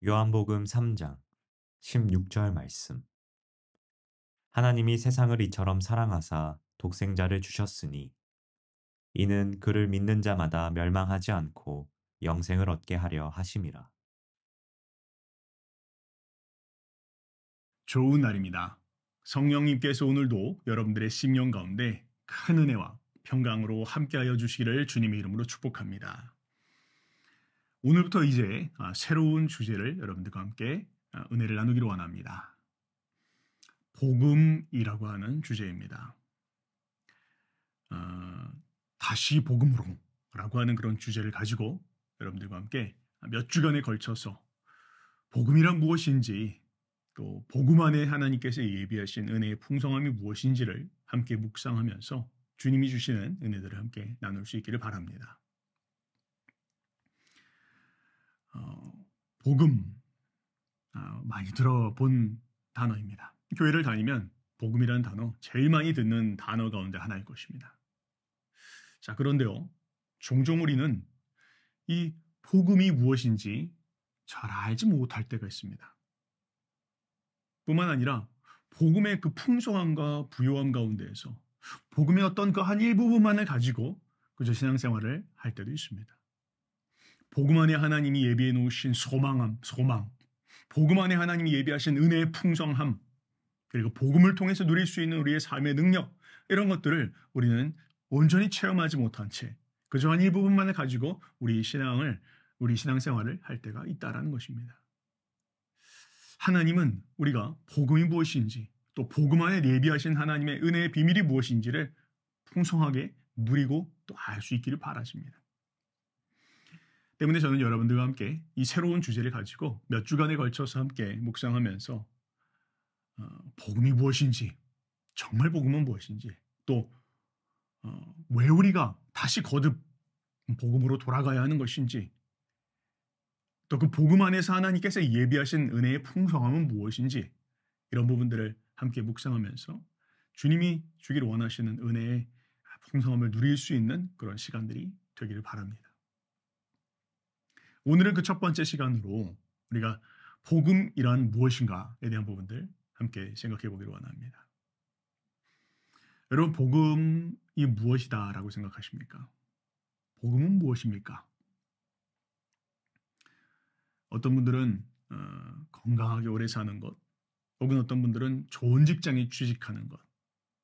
요한복음 3장 16절 말씀. 하나님이 세상을 이처럼 사랑하사 독생자를 주셨으니 이는 그를 믿는 자마다 멸망하지 않고 영생을 얻게 하려 하심이라. 좋은 날입니다. 성령님께서 오늘도 여러분들의 심령 가운데 큰 은혜와 평강으로 함께하여 주시기를 주님의 이름으로 축복합니다. 오늘부터 이제 새로운 주제를 여러분들과 함께 은혜를 나누기로 원합니다. 복음이라고 하는 주제입니다. 다시 복음으로 라고 하는 그런 주제를 가지고 여러분들과 함께 몇 주간에 걸쳐서 복음이란 무엇인지, 또 복음 안에 하나님께서 예비하신 은혜의 풍성함이 무엇인지를 함께 묵상하면서 주님이 주시는 은혜들을 함께 나눌 수 있기를 바랍니다. 복음, 많이 들어본 단어입니다. 교회를 다니면 복음이라는 단어 제일 많이 듣는 단어 가운데 하나일 것입니다. 자, 그런데요, 종종 우리는 이 복음이 무엇인지 잘 알지 못할 때가 있습니다. 뿐만 아니라 복음의 그 풍성함과 부요함 가운데에서 복음의 어떤 그 한 일부분만을 가지고 그저 신앙생활을 할 때도 있습니다. 복음 안에 하나님이 예비해 놓으신 소망, 복음 안에 하나님이 예비하신 은혜의 풍성함, 그리고 복음을 통해서 누릴 수 있는 우리의 삶의 능력, 이런 것들을 우리는 온전히 체험하지 못한 채 그저 한 일부분만을 가지고 우리 신앙생활을 할 때가 있다라는 것입니다. 하나님은 우리가 복음이 무엇인지, 또 복음 안에 예비하신 하나님의 은혜의 비밀이 무엇인지를 풍성하게 누리고 또 알 수 있기를 바라십니다. 때문에 저는 여러분들과 함께 이 새로운 주제를 가지고 몇 주간에 걸쳐서 함께 묵상하면서 복음이 무엇인지, 정말 복음은 무엇인지, 또 왜 우리가 다시 거듭 복음으로 돌아가야 하는 것인지, 또 그 복음 안에서 하나님께서 예비하신 은혜의 풍성함은 무엇인지, 이런 부분들을 함께 묵상하면서 주님이 주기를 원하시는 은혜의 풍성함을 누릴 수 있는 그런 시간들이 되기를 바랍니다. 오늘은 그 첫 번째 시간으로 우리가 복음이란 무엇인가에 대한 부분들 함께 생각해 보기를 원합니다. 여러분, 복음이 무엇이다라고 생각하십니까? 복음은 무엇입니까? 어떤 분들은 건강하게 오래 사는 것, 혹은 어떤 분들은 좋은 직장에 취직하는 것,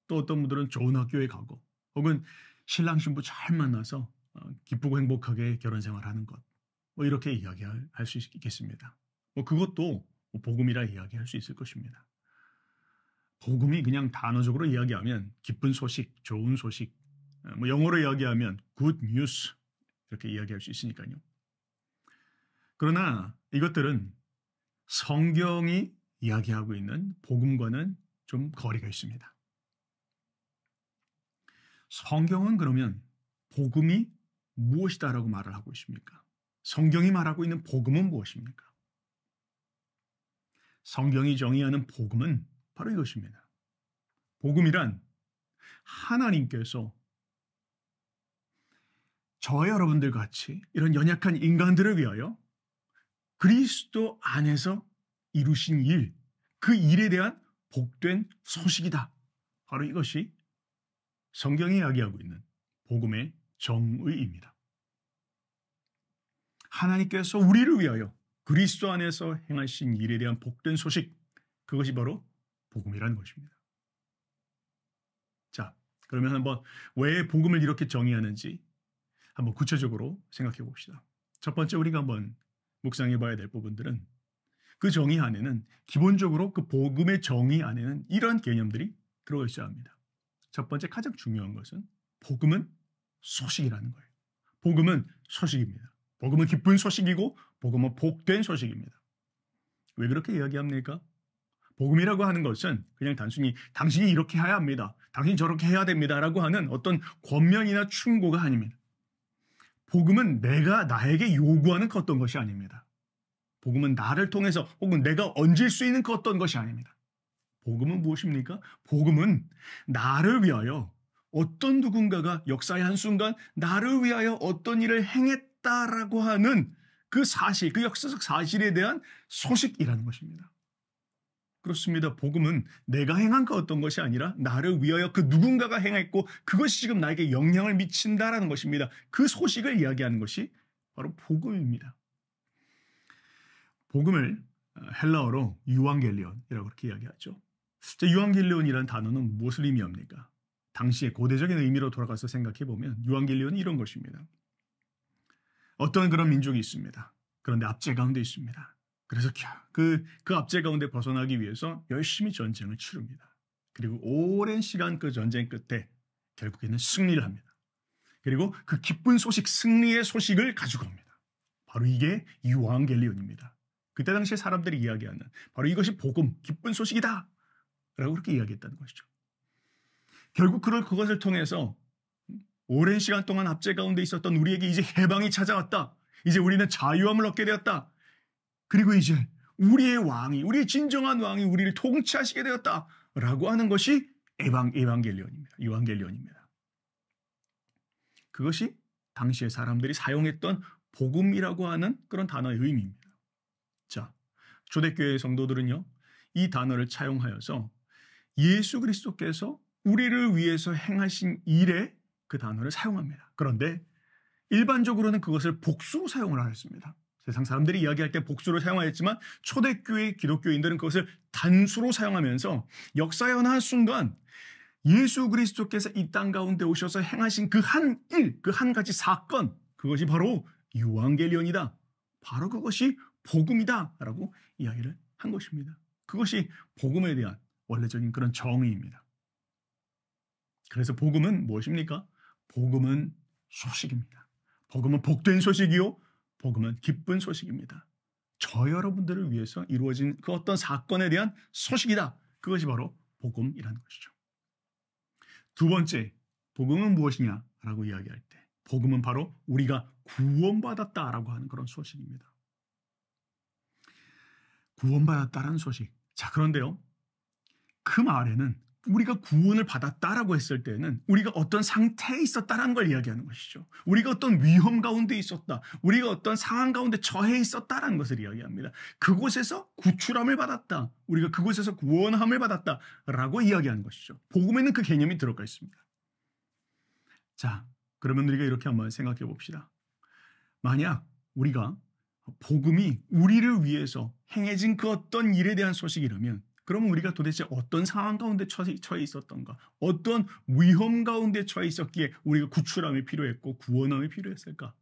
또 어떤 분들은 좋은 학교에 가고, 혹은 신랑 신부 잘 만나서 기쁘고 행복하게 결혼 생활하는 것, 이렇게 이야기할 수 있겠습니다. 그것도 복음이라 이야기할 수 있을 것입니다. 복음이 그냥 단어적으로 이야기하면 기쁜 소식, 좋은 소식, 영어로 이야기하면 good news, 이렇게 이야기할 수 있으니까요. 그러나 이것들은 성경이 이야기하고 있는 복음과는 좀 거리가 있습니다. 성경은 그러면 복음이 무엇이다라고 말을 하고 있습니까? 성경이 말하고 있는 복음은 무엇입니까? 성경이 정의하는 복음은 바로 이것입니다. 복음이란 하나님께서 저와 여러분들 같이 이런 연약한 인간들을 위하여 그리스도 안에서 이루신 일, 그 일에 대한 복된 소식이다. 바로 이것이 성경이 이야기하고 있는 복음의 정의입니다. 하나님께서 우리를 위하여 그리스도 안에서 행하신 일에 대한 복된 소식, 그것이 바로 복음이라는 것입니다. 자, 그러면 한번 왜 복음을 이렇게 정의하는지 한번 구체적으로 생각해 봅시다. 첫 번째 우리가 한번 묵상해 봐야 될 부분들은, 그 정의 안에는 기본적으로 그 복음의 정의 안에는 이러한 개념들이 들어가 있어야 합니다. 첫 번째 가장 중요한 것은 복음은 소식이라는 거예요. 복음은 소식입니다. 복음은 기쁜 소식이고 복음은 복된 소식입니다. 왜 그렇게 이야기합니까? 복음이라고 하는 것은 그냥 단순히 당신이 이렇게 해야 합니다, 당신이 저렇게 해야 됩니다 라고 하는 어떤 권면이나 충고가 아닙니다. 복음은 내가 나에게 요구하는 그 어떤 것이 아닙니다. 복음은 나를 통해서 혹은 내가 얹을 수 있는 그 어떤 것이 아닙니다. 복음은 무엇입니까? 복음은 나를 위하여 어떤 누군가가 역사의 한순간 나를 위하여 어떤 일을 행했다라고 하는 그 사실, 그 역사적 사실에 대한 소식이라는 것입니다. 그렇습니다. 복음은 내가 행한 그 어떤 것이 아니라 나를 위하여 그 누군가가 행했고 그것이 지금 나에게 영향을 미친다라는 것입니다. 그 소식을 이야기하는 것이 바로 복음입니다. 복음을 헬라어로 유앙겔리온이라고 그렇게 이야기하죠. 유앙겔리온이라는 단어는 무엇을 의미합니까? 당시의 고대적인 의미로 돌아가서 생각해보면 유앙겔리온은 이런 것입니다. 어떤 그런 민족이 있습니다. 그런데 압제 가운데 있습니다. 그래서 그 압제 가운데 벗어나기 위해서 열심히 전쟁을 치릅니다. 그리고 오랜 시간 그 전쟁 끝에 결국에는 승리를 합니다. 그리고 그 기쁜 소식, 승리의 소식을 가지고 옵니다. 바로 이게 유앙겔리온입니다. 그때 당시에 사람들이 이야기하는 바로 이것이 복음, 기쁜 소식이다 라고 그렇게 이야기했다는 것이죠. 결국 그것을 통해서 오랜 시간 동안 압제 가운데 있었던 우리에게 이제 해방이 찾아왔다. 이제 우리는 자유함을 얻게 되었다. 그리고 이제 우리의 왕이, 우리의 진정한 왕이 우리를 통치하시게 되었다 라고 하는 것이 에반겔리온입니다. 유앙겔리온입니다. 그것이 당시에 사람들이 사용했던 복음이라고 하는 그런 단어의 의미입니다. 자, 초대교회 성도들은요, 이 단어를 차용하여서 예수 그리스도께서 우리를 위해서 행하신 일에 그 단어를 사용합니다. 그런데 일반적으로는 그것을 복수로 사용을 하였습니다. 세상 사람들이 이야기할 때 복수로 사용하였지만 초대교회 기독교인들은 그것을 단수로 사용하면서 역사의 어느 한순간 예수 그리스도께서 이 땅 가운데 오셔서 행하신 그 한 일, 그 한 가지 사건, 그것이 바로 유앙겔리온이다. 바로 그것이 복음이다 라고 이야기를 한 것입니다. 그것이 복음에 대한 원래적인 그런 정의입니다. 그래서 복음은 무엇입니까? 복음은 소식입니다. 복음은 복된 소식이요. 복음은 기쁜 소식입니다. 저 여러분들을 위해서 이루어진 그 어떤 사건에 대한 소식이다. 그것이 바로 복음이라는 것이죠. 두 번째, 복음은 무엇이냐라고 이야기할 때 복음은 바로 우리가 구원받았다라고 하는 그런 소식입니다. 구원받았다라는 소식. 자, 그런데요. 그 말에는 우리가 구원을 받았다라고 했을 때는 우리가 어떤 상태에 있었다라는 걸 이야기하는 것이죠. 우리가 어떤 위험 가운데 있었다. 우리가 어떤 상황 가운데 처해 있었다라는 것을 이야기합니다. 그곳에서 구출함을 받았다. 우리가 그곳에서 구원함을 받았다라고 이야기하는 것이죠. 복음에는 그 개념이 들어가 있습니다. 자, 그러면 우리가 이렇게 한번 생각해 봅시다. 만약 우리가 복음이 우리를 위해서 행해진 그 어떤 일에 대한 소식이라면 그러면 우리가 도대체 어떤 상황 가운데 처해 있었던가, 어떤 위험 가운데 처해 있었기에 우리가 구출함이 필요했고 구원함이 필요했을까?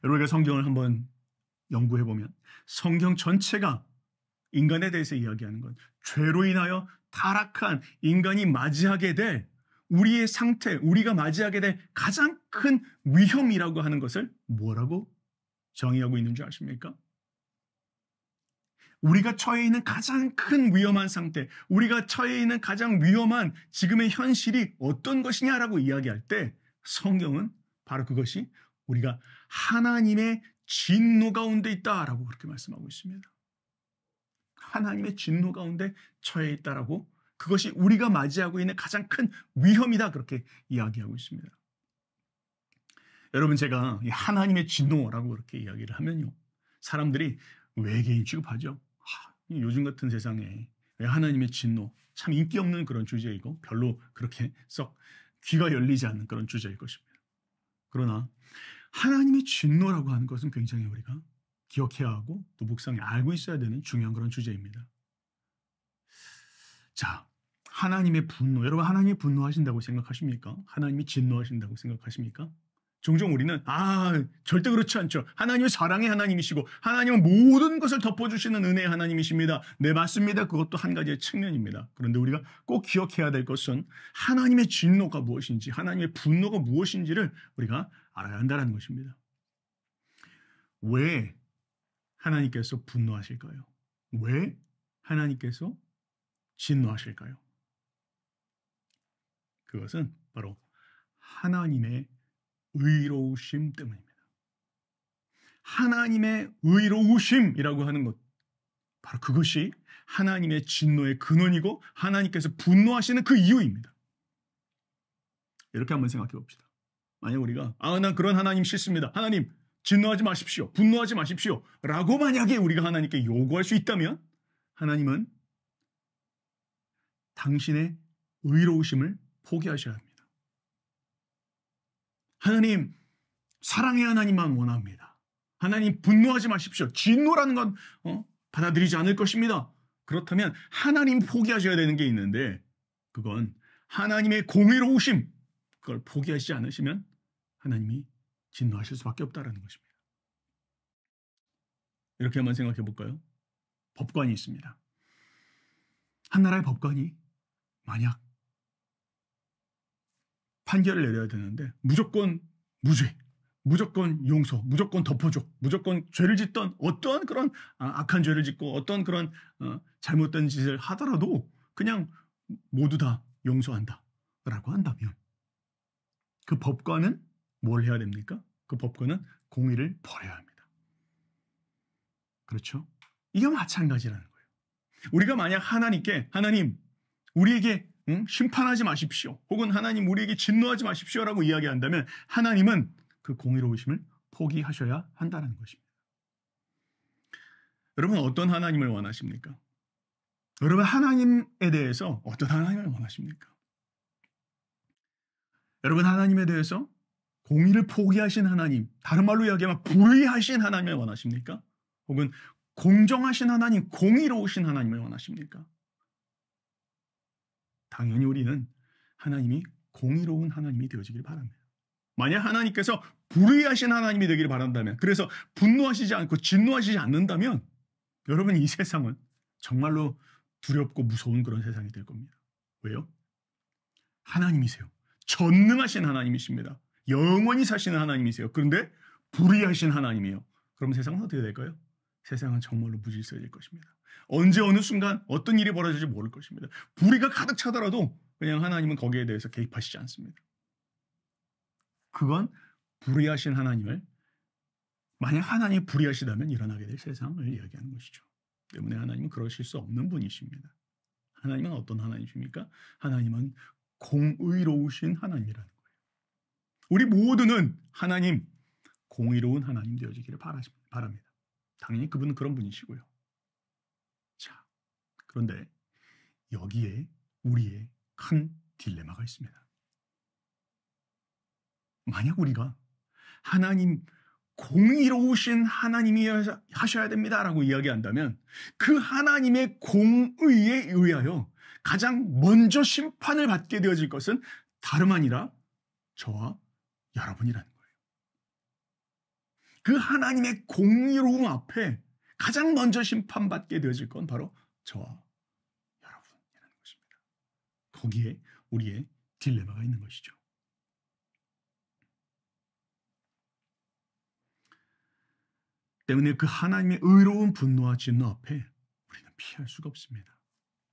여러분가 성경을 한번 연구해보면 성경 전체가 인간에 대해서 이야기하는 건 죄로 인하여 타락한 인간이 맞이하게 될 우리의 상태, 우리가 맞이하게 될 가장 큰 위험이라고 하는 것을 뭐라고 정의하고 있는 줄 아십니까? 우리가 처해 있는 가장 큰 위험한 상태, 우리가 처해 있는 가장 위험한 지금의 현실이 어떤 것이냐라고 이야기할 때 성경은 바로 그것이 우리가 하나님의 진노 가운데 있다라고 그렇게 말씀하고 있습니다. 하나님의 진노 가운데 처해 있다라고 그것이 우리가 맞이하고 있는 가장 큰 위험이다 그렇게 이야기하고 있습니다. 여러분 제가 하나님의 진노라고 그렇게 이야기를 하면요. 사람들이 외계인 취급하죠. 요즘 같은 세상에 왜 하나님의 진노 참 인기 없는 그런 주제이고 별로 그렇게 썩 귀가 열리지 않는 그런 주제일 것입니다. 그러나 하나님의 진노라고 하는 것은 굉장히 우리가 기억해야 하고 또 묵상에 알고 있어야 되는 중요한 그런 주제입니다. 자, 하나님의 분노. 여러분 하나님이 분노하신다고 생각하십니까? 하나님이 진노하신다고 생각하십니까? 종종 우리는 절대 그렇지 않죠. 하나님은 사랑의 하나님이시고 하나님은 모든 것을 덮어주시는 은혜의 하나님이십니다. 네, 맞습니다. 그것도 한 가지의 측면입니다. 그런데 우리가 꼭 기억해야 될 것은 하나님의 진노가 무엇인지, 하나님의 분노가 무엇인지를 우리가 알아야 한다는 것입니다. 왜 하나님께서 분노하실까요? 왜 하나님께서 진노하실까요? 그것은 바로 하나님의 의로우심 때문입니다. 하나님의 의로우심이라고 하는 것, 바로 그것이 하나님의 진노의 근원이고 하나님께서 분노하시는 그 이유입니다. 이렇게 한번 생각해 봅시다. 만약 우리가 난 그런 하나님 싫습니다. 하나님 진노하지 마십시오. 분노하지 마십시오. 라고 만약에 우리가 하나님께 요구할 수 있다면 하나님은 당신의 의로우심을 포기하셔야 합니다. 하나님, 사랑의 하나님만 원합니다. 하나님, 분노하지 마십시오. 진노라는 건 받아들이지 않을 것입니다. 그렇다면 하나님 포기하셔야 되는 게 있는데 그건 하나님의 공의로우심, 그걸 포기하시지 않으시면 하나님이 진노하실 수밖에 없다는 것입니다. 이렇게 한번 생각해 볼까요? 법관이 있습니다. 한 나라의 법관이 만약 판결을 내려야 되는데 무조건 무죄, 무조건 용서, 무조건 덮어줘, 무조건 죄를 짓던 어떠한 그런 악한 죄를 짓고 어떠한 그런 잘못된 짓을 하더라도 그냥 모두 다 용서한다 라고 한다면 그 법관은 뭘 해야 됩니까? 그 법관은 공의를 버려야 합니다. 그렇죠? 이게 마찬가지라는 거예요. 우리가 만약 하나님께 하나님 우리에게 심판하지 마십시오. 혹은 하나님 우리에게 진노하지 마십시오라고 이야기한다면 하나님은 그 공의로우심을 포기하셔야 한다는 것입니다. 여러분 어떤 하나님을 원하십니까? 여러분 하나님에 대해서 어떤 하나님을 원하십니까? 여러분 하나님에 대해서 공의를 포기하신 하나님, 다른 말로 이야기하면 불의하신 하나님을 원하십니까? 혹은 공정하신 하나님, 공의로우신 하나님을 원하십니까? 당연히 우리는 하나님이 공의로운 하나님이 되어지길 바랍니다. 만약 하나님께서 불의하신 하나님이 되기를 바란다면, 그래서 분노하시지 않고 진노하시지 않는다면 여러분 이 세상은 정말로 두렵고 무서운 그런 세상이 될 겁니다. 왜요? 하나님이세요. 전능하신 하나님이십니다. 영원히 사시는 하나님이세요. 그런데 불의하신 하나님이에요. 그럼 세상은 어떻게 될까요? 세상은 정말로 무질서해질 것입니다. 언제 어느 순간 어떤 일이 벌어질지 모를 것입니다. 불의가 가득 차더라도 그냥 하나님은 거기에 대해서 개입하시지 않습니다. 그건 불의하신 하나님을 만약 하나님이 불의하시다면 일어나게 될 세상을 이야기하는 것이죠. 때문에 하나님은 그러실 수 없는 분이십니다. 하나님은 어떤 하나님이십니까? 하나님은 공의로우신 하나님이라는 거예요. 우리 모두는 하나님, 공의로운 하나님 되어지기를 바랍니다. 당연히 그분은 그런 분이시고요. 자, 그런데 여기에 우리의 큰 딜레마가 있습니다. 만약 우리가 하나님, 공의로우신 하나님이 하셔야 됩니다라고 이야기한다면 그 하나님의 공의에 의하여 가장 먼저 심판을 받게 되어질 것은 다름 아니라 저와 여러분이라는 거예요. 그 하나님의 공의로움 앞에 가장 먼저 심판받게 되어질 건 바로 저와 여러분이라는 것입니다. 거기에 우리의 딜레마가 있는 것이죠. 때문에 그 하나님의 의로운 분노와 진노 앞에 우리는 피할 수가 없습니다.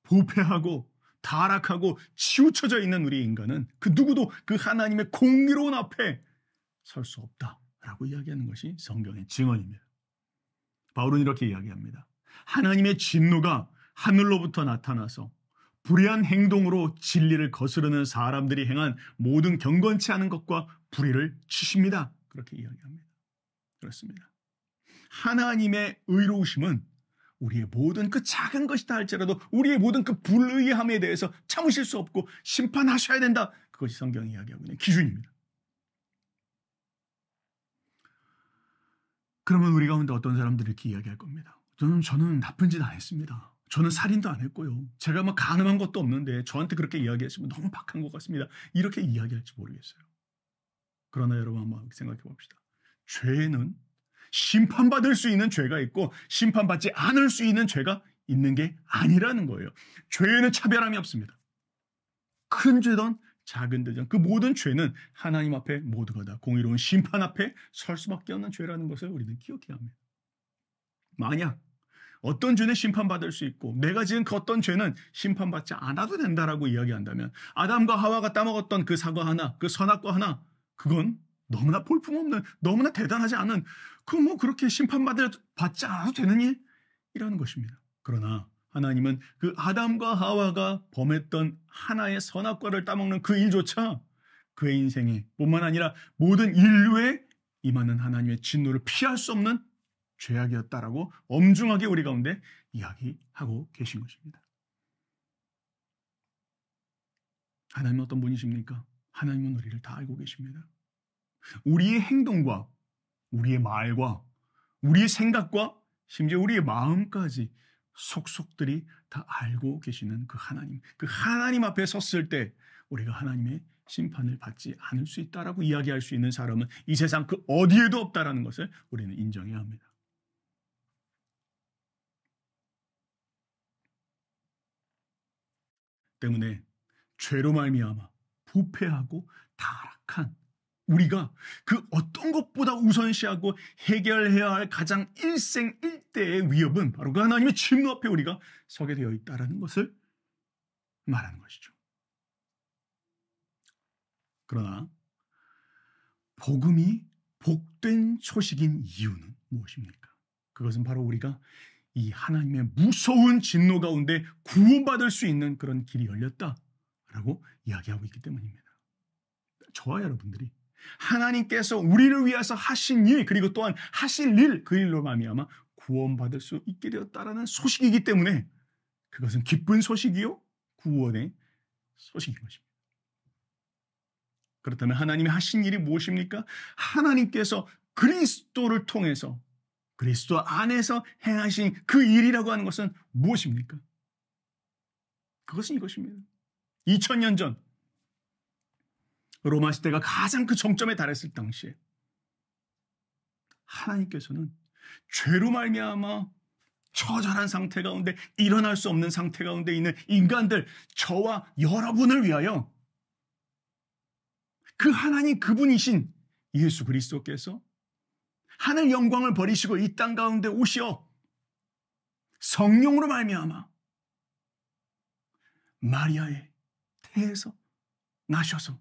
부패하고 타락하고 치우쳐져 있는 우리 인간은 그 누구도 그 하나님의 공의로운 앞에 설 수 없다라고 이야기하는 것이 성경의 증언입니다. 바울은 이렇게 이야기합니다. 하나님의 진노가 하늘로부터 나타나서 불의한 행동으로 진리를 거스르는 사람들이 행한 모든 경건치 않은 것과 불의를 치십니다. 그렇게 이야기합니다. 그렇습니다. 하나님의 의로우심은 우리의 모든 그 작은 것이다 할지라도 우리의 모든 그 불의함에 대해서 참으실 수 없고 심판하셔야 된다. 그것이 성경이 이야기하고 있는 기준입니다. 그러면 우리 가운데 어떤 사람들이 이렇게 이야기할 겁니다. 저는 나쁜 짓 안 했습니다. 저는 살인도 안 했고요. 제가 막 가늠한 것도 없는데 저한테 그렇게 이야기하시면 너무 박한 것 같습니다. 이렇게 이야기할지 모르겠어요. 그러나 여러분 한번 생각해 봅시다. 죄는 심판받을 수 있는 죄가 있고 심판받지 않을 수 있는 죄가 있는 게 아니라는 거예요. 죄에는 차별함이 없습니다. 큰 죄든 작은 죄든 그 모든 죄는 하나님 앞에 모두가 다 공의로운 심판 앞에 설 수밖에 없는 죄라는 것을 우리는 기억해야 합니다. 만약 어떤 죄는 심판받을 수 있고 내가 지은 그 어떤 죄는 심판받지 않아도 된다라고 이야기한다면 아담과 하와가 따먹었던 그 사과 하나, 그 선악과 하나, 그건 너무나 볼품없는, 너무나 대단하지 않은, 그렇게 심판받지 않아도 되는 일이라는 것입니다. 그러나 하나님은 그 아담과 하와가 범했던 하나의 선악과를 따먹는 그 일조차 그의 인생에 뿐만 아니라 모든 인류의 임하는 하나님의 진노를 피할 수 없는 죄악이었다라고 엄중하게 우리 가운데 이야기하고 계신 것입니다. 하나님은 어떤 분이십니까? 하나님은 우리를 다 알고 계십니다. 우리의 행동과 우리의 말과 우리의 생각과 심지어 우리의 마음까지 속속들이 다 알고 계시는 그 하나님 앞에 섰을 때 우리가 하나님의 심판을 받지 않을 수 있다라고 이야기할 수 있는 사람은 이 세상 그 어디에도 없다라는 것을 우리는 인정해야 합니다. 때문에 죄로 말미암아 부패하고 타락한 우리가 그 어떤 것보다 우선시하고 해결해야 할 가장 일생일대의 위협은 바로 그 하나님의 진노 앞에 우리가 서게 되어 있다는 것을 말하는 것이죠. 그러나 복음이 복된 소식인 이유는 무엇입니까? 그것은 바로 우리가 이 하나님의 무서운 진노 가운데 구원받을 수 있는 그런 길이 열렸다라고 이야기하고 있기 때문입니다. 저와 여러분들이 하나님께서 우리를 위해서 하신 일 그리고 또한 하실 일 그 일로 말미암아 구원받을 수 있게 되었다라는 소식이기 때문에 그것은 기쁜 소식이요 구원의 소식인 것입니다. 그렇다면 하나님이 하신 일이 무엇입니까? 하나님께서 그리스도를 통해서 그리스도 안에서 행하신 그 일이라고 하는 것은 무엇입니까? 그것은 이것입니다. 2000년 전 로마 시대가 가장 그 정점에 달했을 당시에 하나님께서는 죄로 말미암아 처절한 상태 가운데 일어날 수 없는 상태 가운데 있는 인간들 저와 여러분을 위하여 그 하나님 그분이신 예수 그리스도께서 하늘 영광을 버리시고 이 땅 가운데 오시어 성령으로 말미암아 마리아의 태에서 나셔서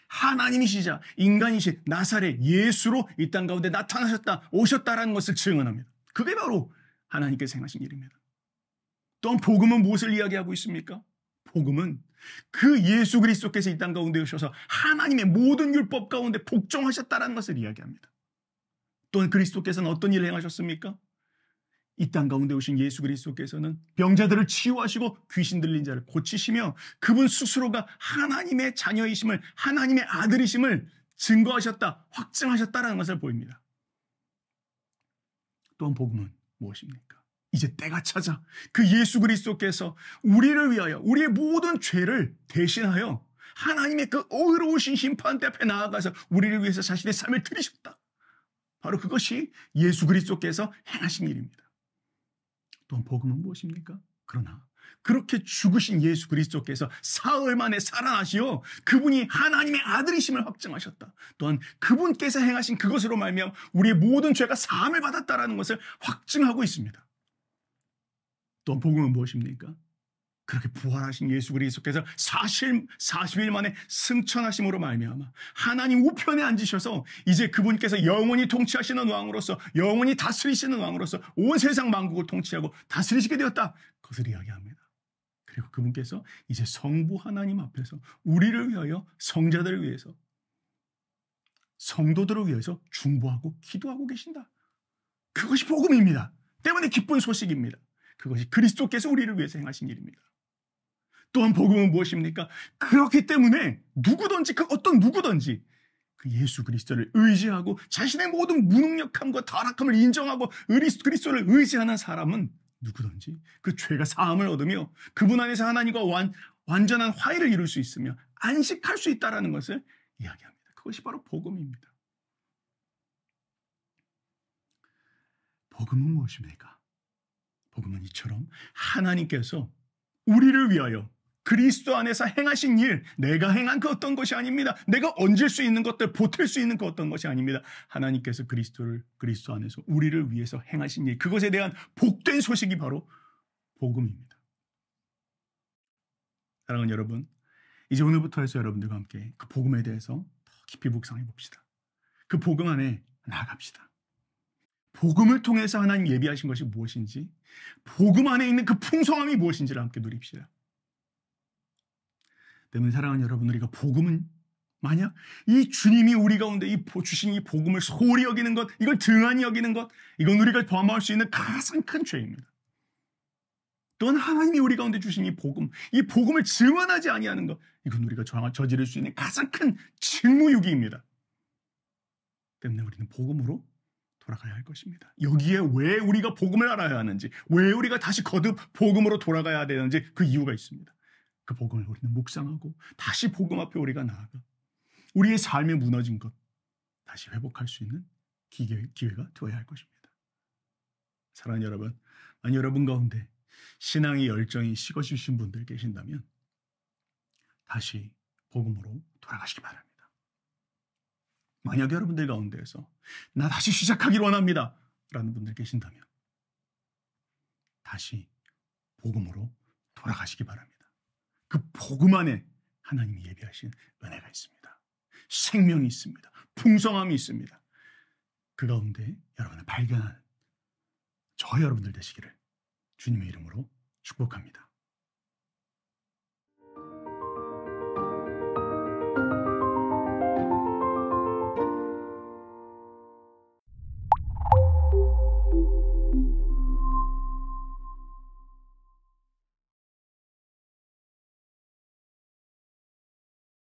하나님이시자 인간이신 나사렛 예수로 이 땅 가운데 나타나셨다 오셨다라는 것을 증언합니다. 그게 바로 하나님께서 행하신 일입니다. 또한 복음은 무엇을 이야기하고 있습니까? 복음은 그 예수 그리스도께서 이 땅 가운데 오셔서 하나님의 모든 율법 가운데 복종하셨다라는 것을 이야기합니다. 또한 그리스도께서는 어떤 일을 행하셨습니까? 이 땅 가운데 오신 예수 그리스도께서는 병자들을 치유하시고 귀신 들린 자를 고치시며 그분 스스로가 하나님의 자녀이심을 하나님의 아들이심을 증거하셨다, 확증하셨다라는 것을 보입니다. 또한 복음은 무엇입니까? 이제 때가 찾아 그 예수 그리스도께서 우리를 위하여 우리의 모든 죄를 대신하여 하나님의 그 의로우신 심판대 앞에 나아가서 우리를 위해서 자신의 삶을 드리셨다. 바로 그것이 예수 그리스도께서 행하신 일입니다. 또한 복음은 무엇입니까? 그러나 그렇게 죽으신 예수 그리스도께서 사흘 만에 살아나시어 그분이 하나님의 아들이심을 확증하셨다. 또한 그분께서 행하신 그것으로 말미암아 우리의 모든 죄가 사함을 받았다라는 것을 확증하고 있습니다. 또한 복음은 무엇입니까? 그렇게 부활하신 예수 그리스도께서 40일 만에 승천하심으로 말미암아 하나님 우편에 앉으셔서 이제 그분께서 영원히 통치하시는 왕으로서 영원히 다스리시는 왕으로서 온 세상 만국을 통치하고 다스리시게 되었다. 그것을 이야기합니다. 그리고 그분께서 이제 성부 하나님 앞에서 우리를 위하여 성자들을 위해서 성도들을 위해서 중보하고 기도하고 계신다. 그것이 복음입니다. 때문에 기쁜 소식입니다. 그것이 그리스도께서 우리를 위해서 행하신 일입니다. 또한 복음은 무엇입니까? 그렇기 때문에 누구든지 그 어떤 누구든지 그 예수 그리스도를 의지하고 자신의 모든 무능력함과 타락함을 인정하고 그리스도를 의지하는 사람은 누구든지 그 죄가 사함을 얻으며 그분 안에서 하나님과 완전한 화해를 이룰 수 있으며 안식할 수 있다는 것을 이야기합니다. 그것이 바로 복음입니다. 복음은 무엇입니까? 복음은 이처럼 하나님께서 우리를 위하여 그리스도 안에서 행하신 일, 내가 행한 그 어떤 것이 아닙니다. 내가 얹을 수 있는 것들, 보탤 수 있는 그 어떤 것이 아닙니다. 하나님께서 그리스도 안에서 우리를 위해서 행하신 일, 그것에 대한 복된 소식이 바로 복음입니다. 사랑하는 여러분, 이제 오늘부터 해서 여러분들과 함께 그 복음에 대해서 더 깊이 묵상해 봅시다. 그 복음 안에 나아갑시다. 복음을 통해서 하나님 예비하신 것이 무엇인지, 복음 안에 있는 그 풍성함이 무엇인지를 함께 누립시다. 때문에 사랑하는 여러분, 우리가 복음은 만약 이 주님이 우리 가운데 주신 이 복음을 소홀히 여기는 것, 이걸 등한히 여기는 것, 이건 우리가 범할 수 있는 가장 큰 죄입니다. 또한 하나님이 우리 가운데 주신 이 복음을 증언하지 아니하는 것, 이건 우리가 저지를 수 있는 가장 큰 직무유기입니다. 때문에 우리는 복음으로 돌아가야 할 것입니다. 여기에 왜 우리가 복음을 알아야 하는지, 왜 우리가 다시 거듭 복음으로 돌아가야 되는지 그 이유가 있습니다. 그 복음을 우리는 묵상하고 다시 복음 앞에 우리가 나아가 우리의 삶에 무너진 것 다시 회복할 수 있는 기회가 되어야 할 것입니다. 사랑하는 여러분, 만약 여러분 가운데 신앙의 열정이 식어지신 분들 계신다면 다시 복음으로 돌아가시기 바랍니다. 만약 여러분들 가운데에서 나 다시 시작하기를 원합니다 라는 분들 계신다면 다시 복음으로 돌아가시기 바랍니다. 그 복음 안에 하나님이 예비하신 은혜가 있습니다. 생명이 있습니다. 풍성함이 있습니다. 그 가운데 여러분을 발견하는 저 여러분들 되시기를 주님의 이름으로 축복합니다.